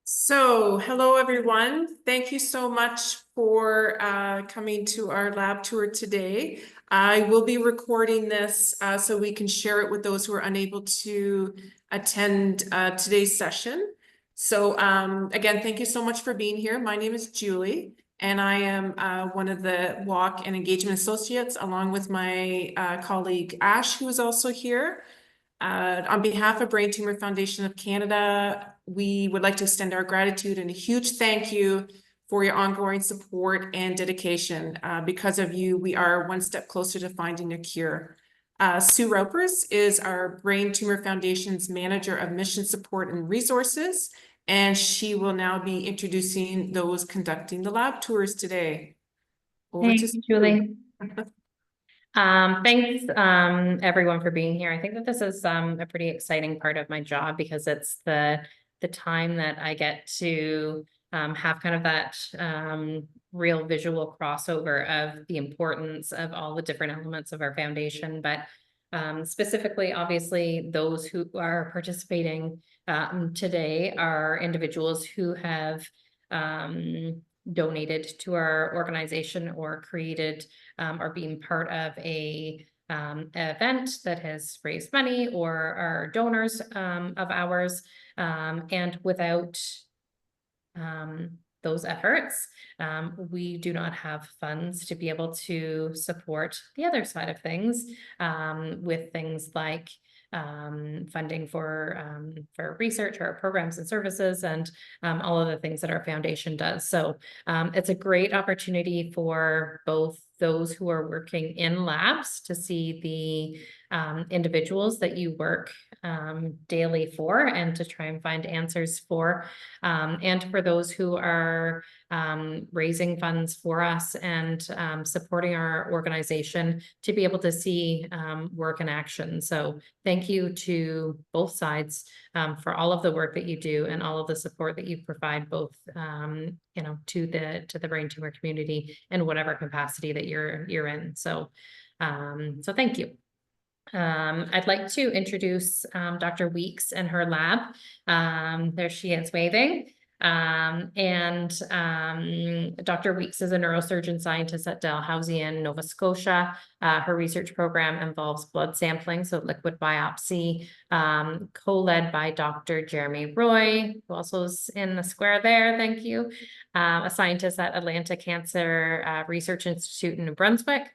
Hello everyone. Thank you so much for coming to our lab tour today. I will be recording this so we can share it with those who are unable to attend today's session. Again, thank you so much for being here. My name is Julie, and I am one of the Walk and Engagement Associates, along with my colleague Ash, who is also here. On behalf of Brain Tumor Foundation of Canada, we would like to extend our gratitude and a huge thank you for your ongoing support and dedication. Because of you, we are one step closer to finding a cure. Sue Ropers is our Brain Tumor Foundation's Manager of Mission Support and Resources, and she will now be introducing those conducting the lab tours today. Over to Thanks, Julie. Thanks, everyone for being here. I think that this is a pretty exciting part of my job because it's the time that I get to have kind of that real visual crossover of the importance of all the different elements of our foundation, but specifically, obviously, those who are participating today are individuals who have donated to our organization or created or being part of a event that has raised money or are donors of ours. And without those efforts, we do not have funds to be able to support the other side of things with things like funding for research or programs and services and all of the things that our foundation does. So it's a great opportunity for both those who are working in labs to see the individuals that you work daily for and to try and find answers for, and for those who are raising funds for us and supporting our organization to be able to see work in action. So thank you to both sides for all of the work that you do and all of the support that you provide, both to the brain tumor community in whatever capacity that you're in. So thank you. I'd like to introduce Dr. Weeks and her lab. There she is waving. Dr. Weeks is a neurosurgeon scientist at Dalhousie in Nova Scotia. Her research program involves blood sampling, so liquid biopsy, co-led by Dr. Jeremy Roy, who also is in the square there, thank you, a scientist at Atlanta Cancer Research Institute in New Brunswick.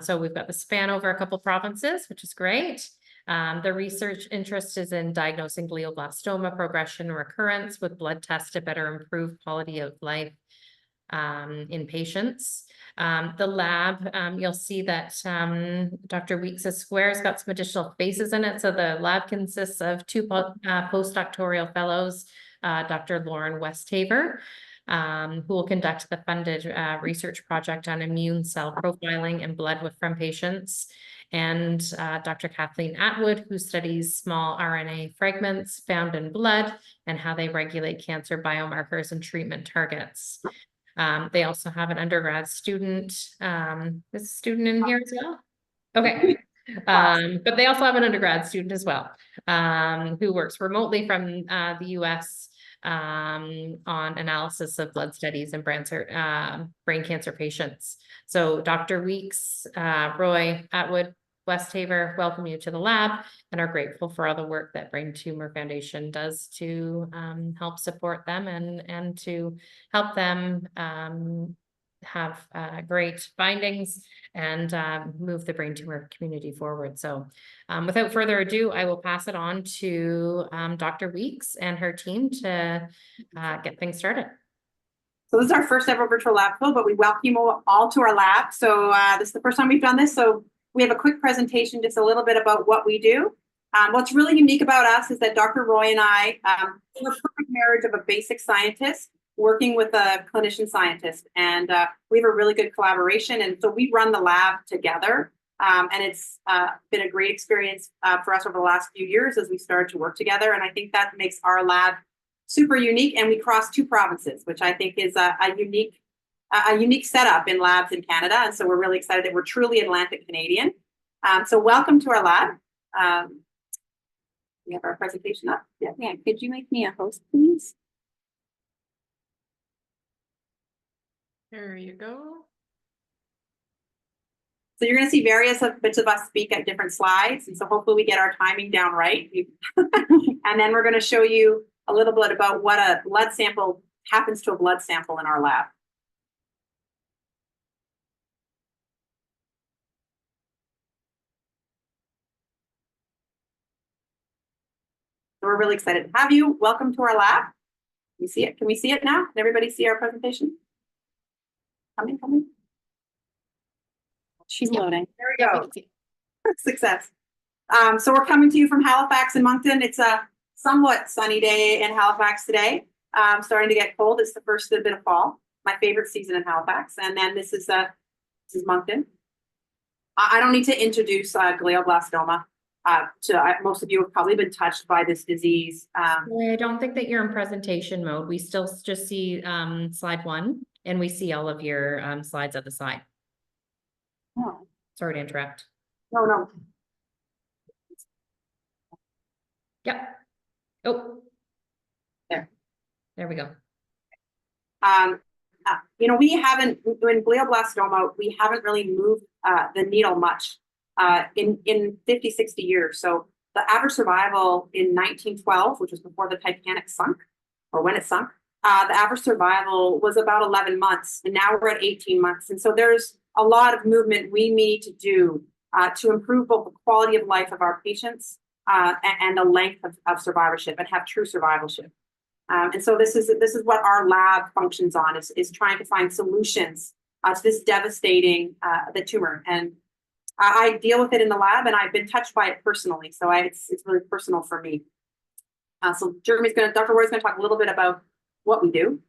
So we've got the span over a couple provinces, which is great. The research interest is in diagnosing glioblastoma progression and recurrence with blood tests to better improve quality of life in patients. The lab, you'll see that Dr. Weeks' square has got some additional faces in it. So the lab consists of two postdoctoral fellows, Dr. Lauren Westhaver, who will conduct the funded research project on immune cell profiling in blood from patients, and Dr. Kathleen Atwood, who studies small RNA fragments found in blood and how they regulate cancer biomarkers and treatment targets. They also have an undergrad student. Is a student in here as well? Okay. But they also have an undergrad student as well, who works remotely from the US on analysis of blood studies in brain cancer patients. So Dr. Weeks, Roy, Atwood, Westhaver, welcome you to the lab and are grateful for all the work that Brain Tumor Foundation does to help support them and to help them have great findings and move the brain tumor community forward. So without further ado, I will pass it on to Dr. Weeks and her team to get things started. So this is our first ever virtual lab tour, but we welcome you all to our lab. So this is the first time we've done this. So we have a quick presentation, just a little bit about what we do. What's really unique about us is that Dr. Roy and I, we're a perfect marriage of a basic scientist working with a clinician scientist, and we have a really good collaboration. And so we run the lab together, and it's been a great experience for us over the last few years as we started to work together. And I think that makes our lab super unique. And we cross two provinces, which I think is a unique setup in labs in Canada. And so we're really excited that we're truly Atlantic Canadian. So welcome to our lab. We have our presentation up. Yeah. Could you make me a host, please? There you go. So you're going to see various bits of us speak at different slides. And so hopefully we get our timing down right. And then we're going to show you a little bit about what a blood sample happens to a blood sample in our lab. So we're really excited to have you. Welcome to our lab. You see it? Can we see it now? Can everybody see our presentation? Coming. She's loading. There we go. Success. So we're coming to you from Halifax and Moncton. It's a somewhat sunny day in Halifax today. Starting to get cold. It's the first bit of fall. My favorite season in Halifax. And then this is Moncton. I don't need to introduce glioblastoma. Most of you have probably been touched by this disease. I don't think that you're in presentation mode. We still just see slide 1, and we see all of your slides at the side. Oh. Sorry to interrupt. No. Yep. Oh. There we go. We haven't, in glioblastoma, we haven't really moved the needle much in 50, 60 years. So the average survival in 1912, which was before the Titanic sunk, or when it sunk, the average survival was about 11 months, and now we're at 18 months. And so there's a lot of movement we need to do to improve both the quality of life of our patients and the length of survivorship and have true survivorship. And so this is what our lab functions on, is trying to find solutions to this devastating the tumor. And I deal with it in the lab, and I've been touched by it personally. So it's really personal for me. So Dr. Roy's going to talk a little bit about what we do.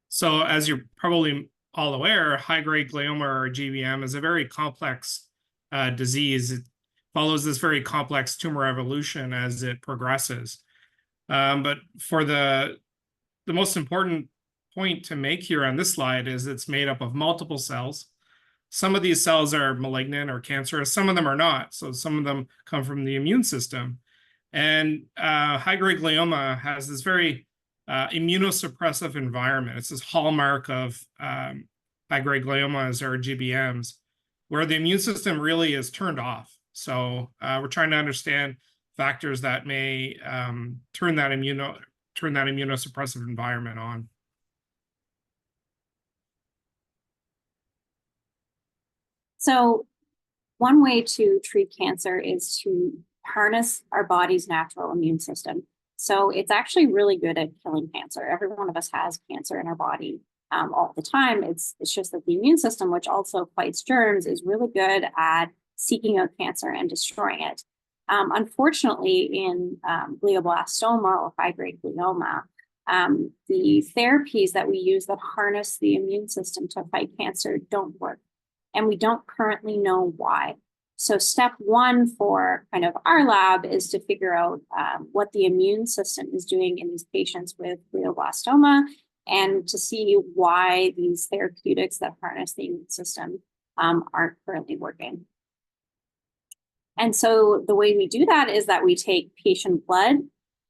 So as you're probably all aware, high-grade glioma, or GBM, is a very complex disease. It follows this very complex tumor evolution as it progresses. But for the most important point to make here on this slide is it's made up of multiple cells. Some of these cells are malignant or cancerous, some of them are not. So some of them come from the immune system. And high-grade glioma has this very immunosuppressive environment. It's this hallmark of high-grade gliomas or GBMs, where the immune system really is turned off. So we're trying to understand factors that may turn that immunosuppressive environment on. So one way to treat cancer is to harness our body's natural immune system. So it's actually really good at killing cancer. Every one of us has cancer in our body all the time. It's just that the immune system, which also fights germs, is really good at seeking out cancer and destroying it. Unfortunately, in glioblastoma or high-grade glioma, the therapies that we use that harness the immune system to fight cancer don't work. And we don't currently know why. So step 1 for kind of our lab is to figure out what the immune system is doing in these patients with glioblastoma, and to see why these therapeutics that harness the immune system aren't currently working. And so the way we do that is that we take patient blood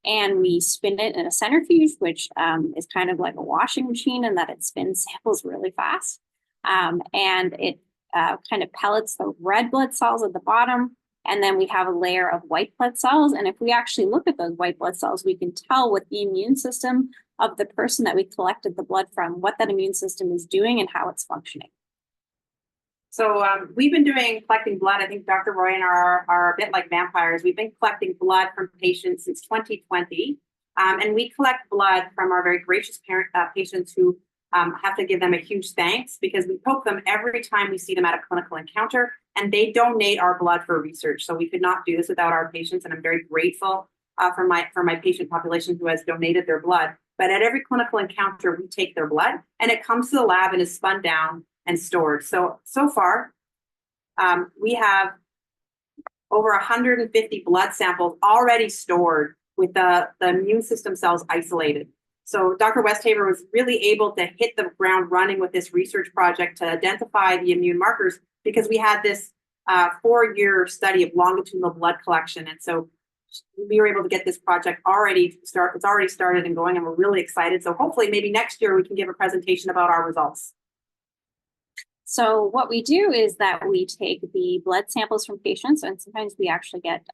and we spin it in a centrifuge, which is kind of like a washing machine, in that it spins samples really fast. And it kind of pellets the red blood cells at the bottom, and then we have a layer of white blood cells. And if we actually look at those white blood cells, we can tell what the immune system of the person that we collected the blood from, what that immune system is doing and how it's functioning. So we've been collecting blood. I think Dr. Roy and I are a bit like vampires. We've been collecting blood from patients since 2020. And we collect blood from our very gracious patients who have to give them a huge thanks, because we poke them every time we see them at a clinical encounter, and they donate our blood for research. So we could not do this without our patients, and I'm very grateful for my patient population who has donated their blood. But at every clinical encounter, we take their blood, and it comes to the lab and is spun down and stored. So far, we have over 150 blood samples already stored with the immune system cells isolated. So Dr. Westhaver was really able to hit the ground running with this research project to identify the immune markers, because we had this 4-year study of longitudinal blood collection. And so we were able to get this project it's already started and going, and we're really excited. So hopefully maybe next year we can give a presentation about our results. So what we do is that we take the blood samples from patients, and sometimes we actually get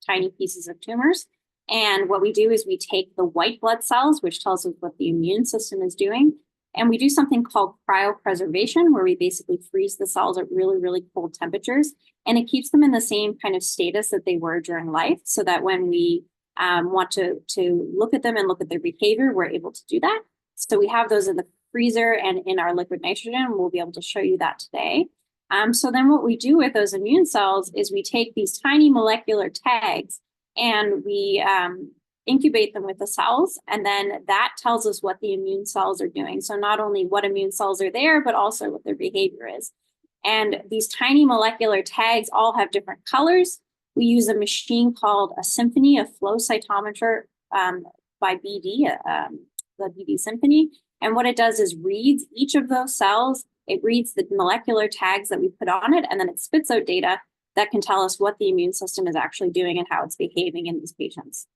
tiny pieces of tumors. And what we do is we take the white blood cells, which tells us what the immune system is doing, and we do something called cryopreservation, where we basically freeze the cells at really, really cold temperatures, and it keeps them in the same kind of status that they were during life, so that when we want to look at them and look at their behavior, we're able to do that. So we have those in the freezer and in our liquid nitrogen. We'll be able to show you that today. So then what we do with those immune cells is we take these tiny molecular tags and we incubate them with the cells, and then that tells us what the immune cells are doing. So not only what immune cells are there, but also what their behavior is. And these tiny molecular tags all have different colors. We use a machine called a Symphony, a flow cytometer by BD, the BD Symphony. And what it does is reads each of those cells. It reads the molecular tags that we put on it, and then it spits out data that can tell us what the immune system is actually doing and how it's behaving in these patients.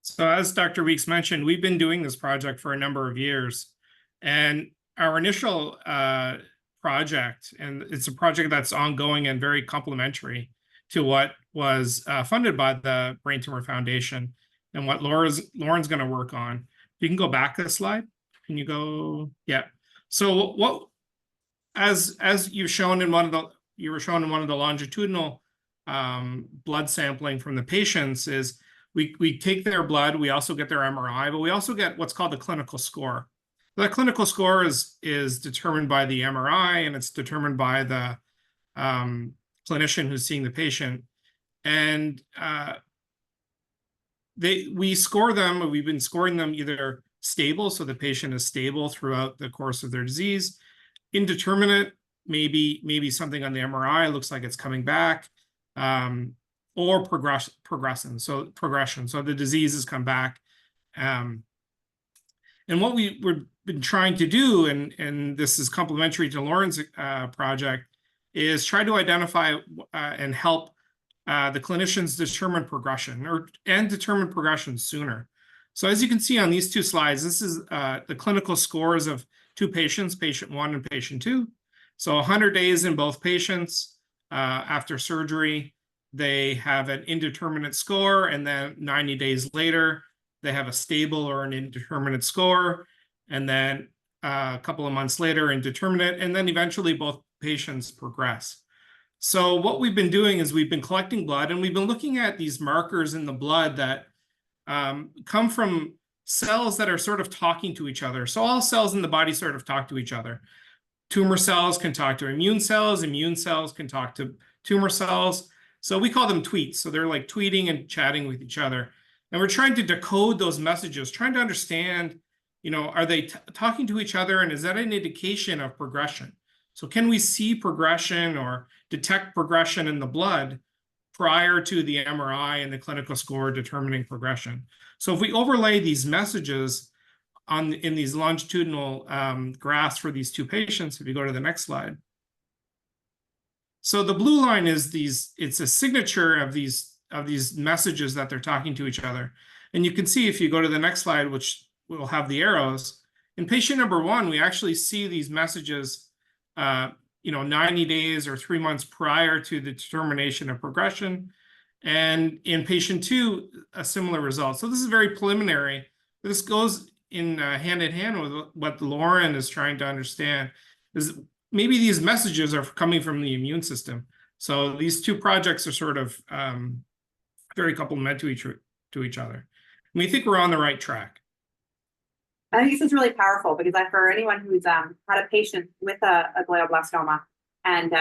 So as Dr. Weeks mentioned, we've been doing this project for a number of years. And our initial project, and it's a project that's ongoing and very complementary to what was funded by the Brain Tumor Foundation and what Lauren's going to work on. You can go back a slide. Can you go? Yeah. So what, as you've shown in one of the longitudinal blood sampling from the patients, is we take their blood, we also get their MRI, but we also get what's called the clinical score. The clinical score is determined by the MRI, and it's determined by the clinician who's seeing the patient. And we score them. We've been scoring them either stable, so the patient is stable throughout the course of their disease, indeterminate, maybe something on the MRI looks like it's coming back, or progression. So the disease has come back. And what we've been trying to do, and this is complementary to Lauren's project, is try to identify and help the clinicians determine progression and determine progression sooner. So as you can see on these two slides, this is the clinical scores of two patients, patient 1 and patient 2. So 100 days in both patients after surgery, they have an indeterminate score, and then 90 days later, they have a stable or an indeterminate score, and then a couple of months later, indeterminate, and then eventually both patients progress. So what we've been doing is we've been collecting blood, and we've been looking at these markers in the blood that come from cells that are sort of talking to each other. So all cells in the body sort of talk to each other. Tumor cells can talk to immune cells can talk to tumor cells. So we call them tweets. So they're like tweeting and chatting with each other. And we're trying to decode those messages, trying to understand, are they talking to each other, and is that an indication of progression? So can we see progression or detect progression in the blood prior to the MRI and the clinical score determining progression? So if we overlay these messages in these longitudinal graphs for these two patients, if you go to the next slide. So the blue line is it's a signature of these messages that they're talking to each other. And you can see if you go to the next slide, which will have the arrows, in patient number 1, we actually see these messages 90 days or 3 months prior to the determination of progression. And in patient 2, a similar result. So this is very preliminary. This goes in hand in hand with what Lauren is trying to understand, is maybe these messages are coming from the immune system. So these two projects are sort of very complementary to each other. And we think we're on the right track. I think this is really powerful because for anyone who's had a patient with a glioblastoma, and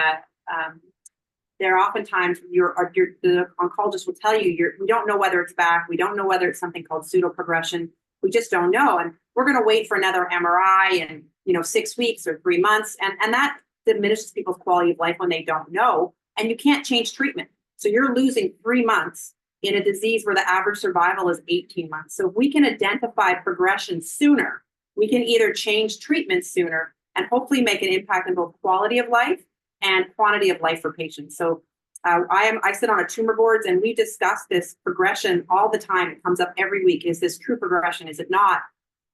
there are oftentimes the oncologist will tell you we don't know whether it's back, we don't know whether it's something called pseudoprogression, we just don't know, and we're going to wait for another MRI and 6 weeks or 3 months, and that diminishes people's quality of life when they don't know, and you can't change treatment. So you're losing 3 months in a disease where the average survival is 18 months. So if we can identify progression sooner, we can either change treatment sooner and hopefully make an impact on both quality of life and quantity of life for patients. So I sit on a tumor boards, and we discuss this progression all the time. It comes up every week. Is this true progression? Is it not?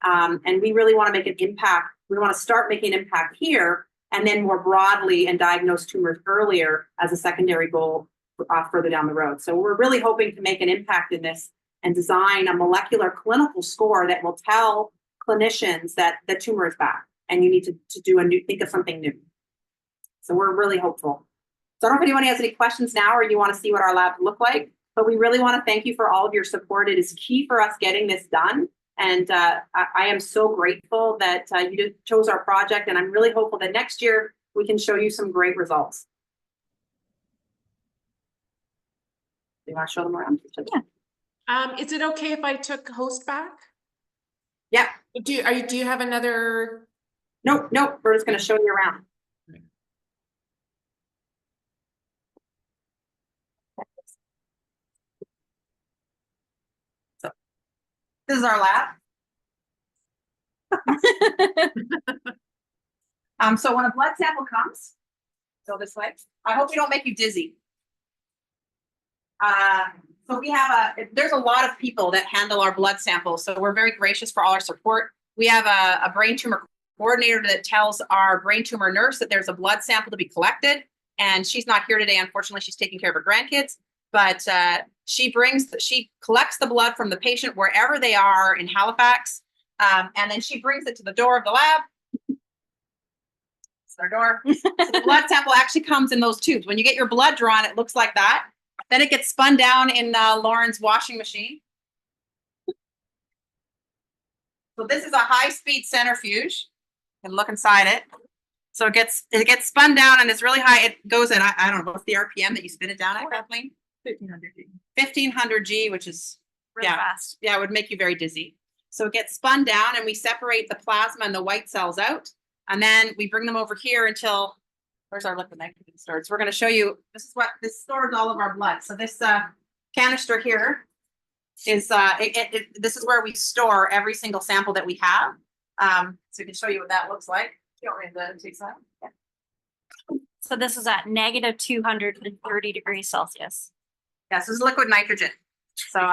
And we really want to make an impact. We want to start making an impact here, and then more broadly, and diagnose tumors earlier as a secondary goal further down the road. So we're really hoping to make an impact in this and design a molecular clinical score that will tell clinicians that the tumor is back and you need to do think of something new. So we're really hopeful. So I don't know if anyone has any questions now, or you want to see what our lab look like, but we really want to thank you for all of your support. It is key for us getting this done. And I am so grateful that you chose our project, and I'm really hopeful that next year we can show you some great results. Do you want to show them around? Yeah. Is it okay if I took host back? Yeah. Do you have another? Nope. We're just going to show you around. So this is our lab. So when a blood sample comes, go this way. I hope we don't make you dizzy. So we have there's a lot of people that handle our blood samples, so we're very gracious for all our support. We have a brain tumor coordinator that tells our brain tumor nurse that there's a blood sample to be collected, and she's not here today. Unfortunately, she's taking care of her grandkids, but she collects the blood from the patient wherever they are in Halifax, and then she brings it to the door of the lab. It's our door. So the blood sample actually comes in those tubes. When you get your blood drawn, it looks like that. Then it gets spun down in Lauren's washing machine. So this is a high-speed centrifuge. You can look inside it. So it gets spun down, and it's really high. It goes at, I don't know, what's the RPM that you spin it down at, Kathleen? 1500 G. 1500 G, which is Really fast. Yeah, it would make you very dizzy. So it gets spun down, and we separate the plasma and the white cells out, and then we bring them over here until. Where's our liquid nitrogen storage? We're going to show you. This stores all of our blood. So this canister here is this is where we store every single sample that we have. So we can show you what that looks like. You want me to take that? Yeah. So this is at -230 degrees Celsius. Yeah, so this is liquid nitrogen. So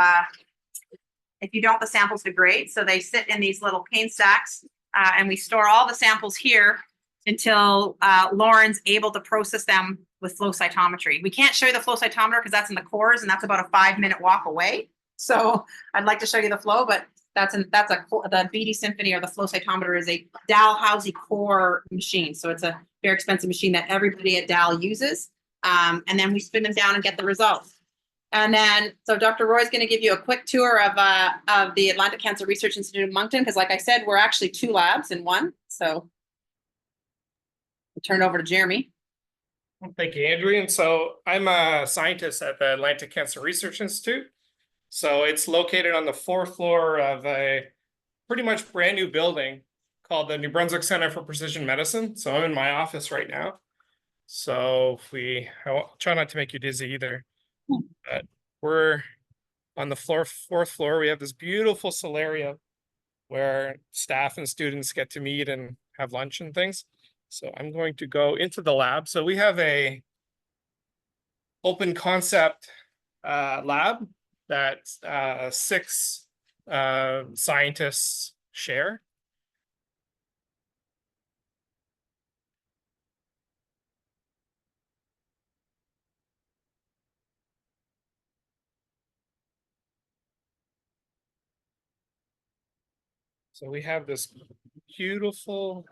if you don't, the samples degrade. So they sit in these little cane stacks, and we store all the samples here until Lauren's able to process them with flow cytometry. We can't show you the flow cytometer because that's in the cores, and that's about a 5-minute walk away. So I'd like to show you the flow, but the BD Symphony, or the flow cytometer, is a Dalhousie core machine. So it's a very expensive machine that everybody at Dal uses. And then we spin them down and get the results. And then, so Dr. Roy's going to give you a quick tour of the Atlantic Cancer Research Institute of Moncton, because like I said, we're actually 2 labs in one. So I'll turn it over to Jeremy. Thank you, Adrienne. So I'm a scientist at the Atlantic Cancer Research Institute. So it's located on the 4th floor of a pretty much brand new building called the New Brunswick Center for Precision Medicine. So I'm in my office right now. So I'll try not to make you dizzy either. But we're on the 4th floor. We have this beautiful solarium where staff and students get to meet and have lunch and things. So I'm going to go into the lab. So we have a open concept lab that 6 scientists share. So we have this beautiful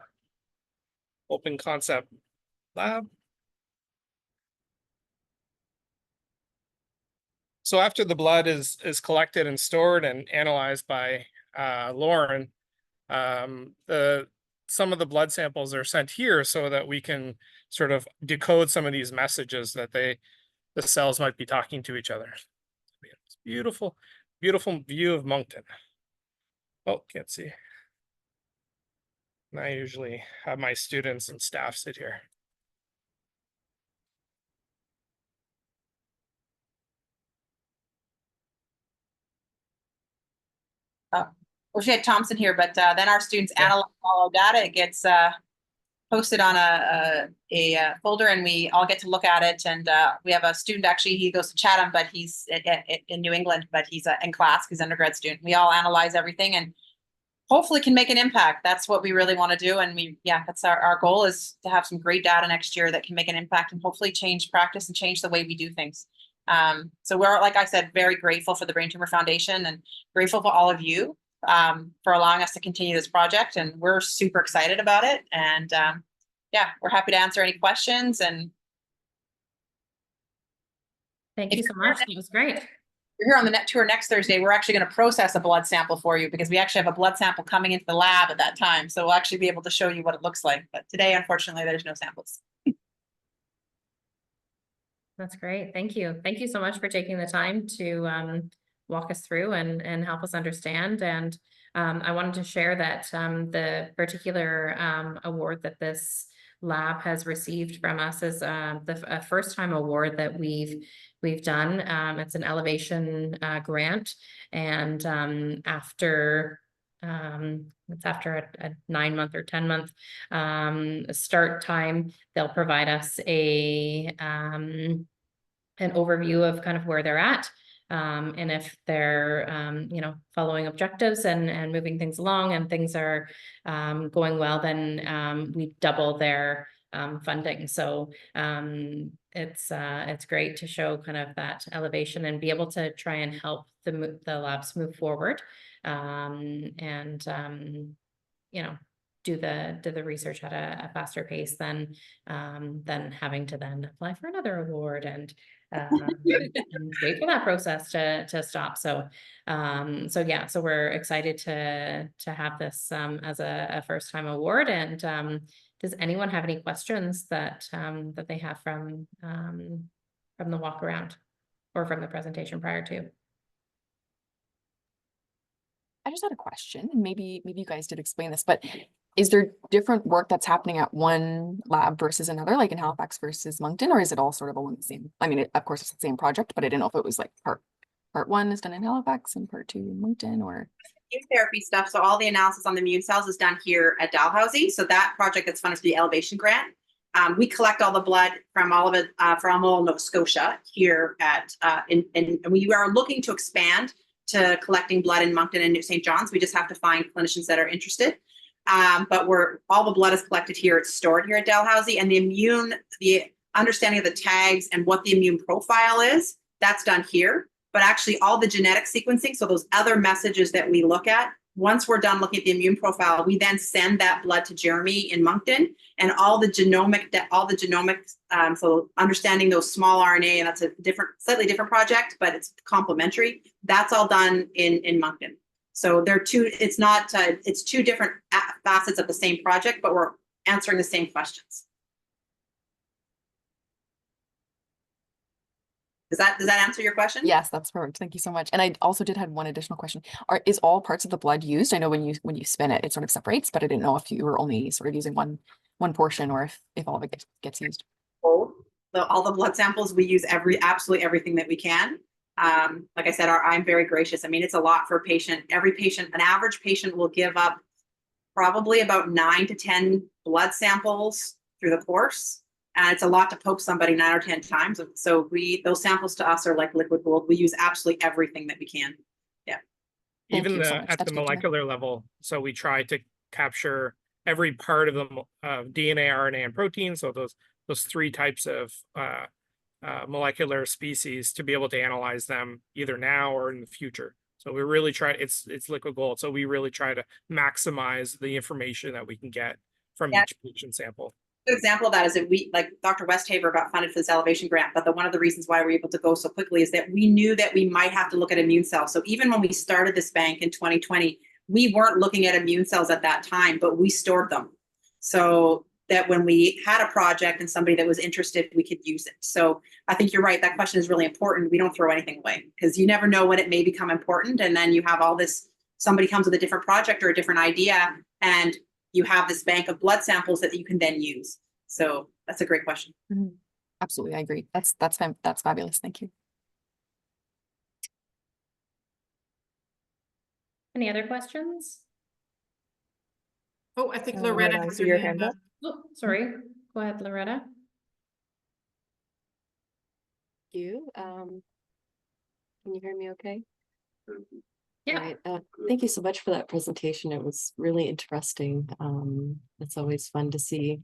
open concept lab. So after the blood is collected and stored and analyzed by Lauren, some of the blood samples are sent here so that we can sort of decode some of these messages that the cells might be talking to each other. We have this beautiful, beautiful view of Moncton. Oh, can't see. And I usually have my students and staff sit here. Well, she had Thompson here, but then our students analyze all our data. It gets posted on a folder, and we all get to look at it. And we have a student, actually, he goes to Chatham, but he's in New England, but he's in class, he's an undergrad student. We all analyze everything and hopefully can make an impact. That's what we really want to do. And that's our goal, is to have some great data next year that can make an impact and hopefully change practice and change the way we do things. So we're, like I said, very grateful for the Brain Tumor Foundation and grateful for all of you for allowing us to continue this project. And we're super excited about it. And we're happy to answer any questions. And Thank you so much. That was great. You're here on the net tour next Thursday, we're actually going to process a blood sample for you, because we actually have a blood sample coming into the lab at that time. So we'll actually be able to show you what it looks like. But today, unfortunately, there's no samples. That's great. Thank you. Thank you so much for taking the time to walk us through and help us understand. And I wanted to share that the particular award that this lab has received from us is the first time award that we've done. It's an elevation grant, and after a 9-month or 10-month start time, they'll provide us an overview of kind of where they're at. And if they're, following objectives and moving things along and things are going well, then we double their funding. So it's great to show kind of that elevation and be able to try and help the labs move forward, and do the research at a faster pace than having to then apply for another award and wait for that process to stop. So we're excited to have this as a first time award. And does anyone have any questions that they have from the walk around or from the presentation prior to? I just had a question, and maybe you guys did explain this, but is there different work that's happening at one lab versus another, like in Halifax versus Moncton, or is it all sort of along the same? I mean, of course it's the same project, but I didn't know if it was like part 1 is done in Halifax and part 2 in Moncton, or Immune therapy stuff. So all the analysis on the immune cells is done here at Dalhousie. So that project that's funded through the Elevation Grant. We collect all the blood from all of it, from all Nova Scotia here at, and we are looking to expand to collecting blood in Moncton and New St. John's. We just have to find clinicians that are interested. But all the blood is collected here. It's stored here at Dalhousie, and the understanding of the tags and what the immune profile is, that's done here. But actually all the genetic sequencing, so those other messages that we look at, once we're done looking at the immune profile, we then send that blood to Jeremy in Moncton, and all the genomics, so understanding those small RNA, and that's a slightly different project, but it's complementary. That's all done in Moncton. So it's two different facets of the same project, but we're answering the same questions. Does that answer your question? yes, that's perfect. Thank you so much. And I also did have one additional question. Is all parts of the blood used? I know when you spin it, it sort of separates, but I didn't know if you were only sort of using one portion, or if all of it gets used. All the blood samples, we use absolutely everything that we can. Like I said, I'm very gracious. I mean, it's a lot for a patient. An average patient will give up probably about 9 to 10 blood samples through the course. And it's a lot to poke somebody 9 or 10 times. So those samples to us are like liquid gold. We use absolutely everything that we can. Yeah. Even at the molecular level. So we try to capture every part of the DNA, RNA, and protein. So those 3 types of molecular species, to be able to analyze them either now or in the future. So we really try, it's liquid gold. So we really try to maximize the information that we can get from each patient sample. Good example of that is that like Dr. Westhaver got funded for this Elevation Grant, but one of the reasons why we're able to go so quickly is that we knew that we might have to look at immune cells. So even when we started this bank in 2020, we weren't looking at immune cells at that time, but we stored them. So that when we had a project and somebody that was interested, we could use it. So I think you're right. That question is really important. We don't throw anything away, because you never know when it may become important. And then you have all this, somebody comes with a different project or a different idea, and you have this bank of blood samples that you can then use. So that's a great question. Mm-hmm. Absolutely. I agree. That's fabulous. Thank you. Any other questions? Oh, I think Loretta has her hand up. Oh, sorry, go ahead, Loretta. You. Can you hear me okay? Yeah. All right. Thank you so much for that presentation. It was really interesting. It's always fun to see,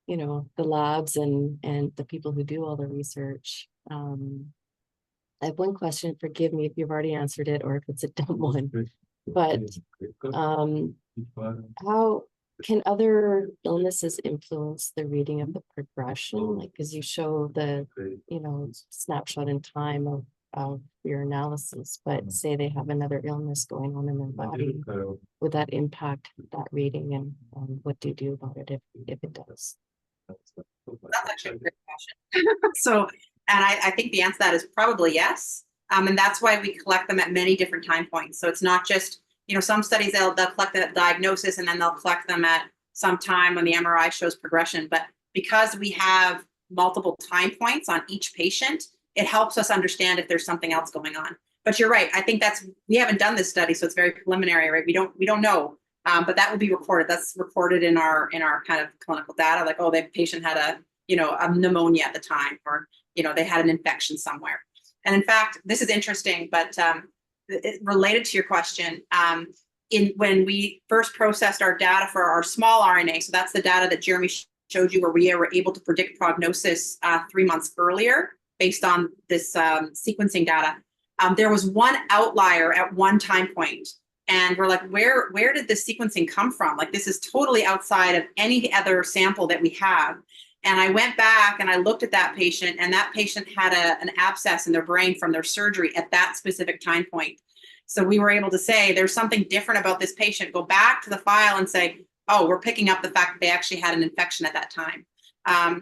you know, the labs and the people who do all the research. I have one question. Forgive me if you've already answered it or if it's a dumb one. But how can other illnesses influence the reading of the progression? Like, because you show the, you know, snapshot in time of your analysis, but say they have another illness going on in their body, would that impact that reading, and what do you do about it if it does? That's actually a great question. So, and I think the answer to that is probably yes. And that's why we collect them at many different time points. So it's not just, you know, some studies they'll collect the diagnosis and then they'll collect them at some time when the MRI shows progression. But because we have multiple time points on each patient, it helps us understand if there's something else going on. But you're right. I think we haven't done this study, so it's very preliminary, right? We don't know. But that will be recorded. That's recorded in our kind of clinical data, like, oh, the patient had a pneumonia at the time, or, you know, they had an infection somewhere. And in fact, this is interesting, but related to your question, when we first processed our data for our small RNA, so that's the data that Jeremy showed you, where we were able to predict prognosis 3 months earlier based on this sequencing data. There was one outlier at one time point. And we're like, where did this sequencing come from? Like, this is totally outside of any other sample that we have. And I went back and I looked at that patient, and that patient had an abscess in their brain from their surgery at that specific time point. So we were able to say, there's something different about this patient. Go back to the file and say, oh, we're picking up the fact that they actually had an infection at that time.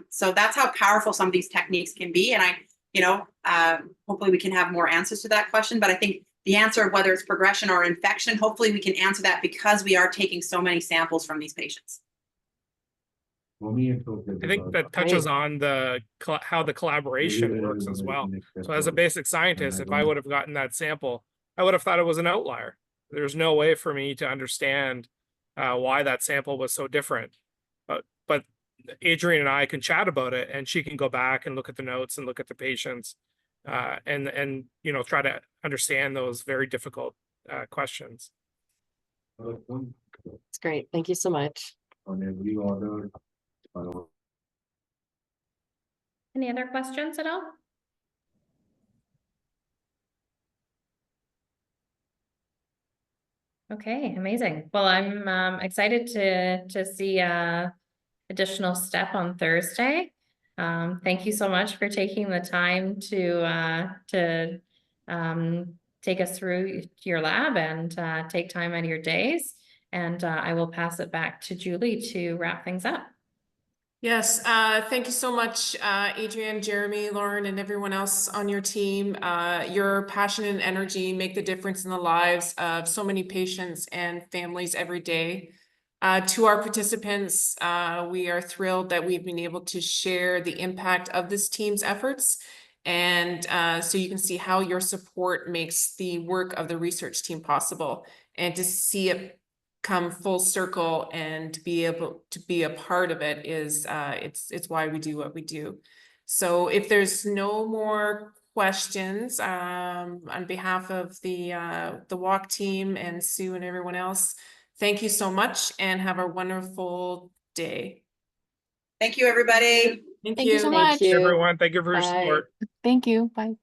So that's how powerful some of these techniques can be. And hopefully we can have more answers to that question. But I think the answer of whether it's progression or infection, hopefully we can answer that because we are taking so many samples from these patients. I think that touches on how the collaboration works as well. So as a basic scientist, if I would have gotten that sample, I would have thought it was an outlier. There's no way for me to understand why that sample was so different. But Adrienne and I can chat about it, and she can go back and look at the notes and look at the patients and you know, try to understand those very difficult questions. It's great. Thank you so much. Any other questions at all? Okay, amazing. Well, I'm excited to see additional step on Thursday. Thank you so much for taking the time to take us through your lab and take time out of your days. And I will pass it back to Julie to wrap things up. Yes, thank you so much, Adrienne, Jeremy, Lauren, and everyone else on your team. Your passion and energy make the difference in the lives of so many patients and families every day. To our participants, we are thrilled that we've been able to share the impact of this team's efforts. And so you can see how your support makes the work of the research team possible, and to see it come full circle and be able to be a part of it is it's why we do what we do. So if there's no more questions, on behalf of the walk team and Sue and everyone else, thank you so much and have a wonderful day. Thank you, everybody. Thank Thank you you. so Thank much. you. Everyone, thank you for your Bye. support. Thank you. Bye.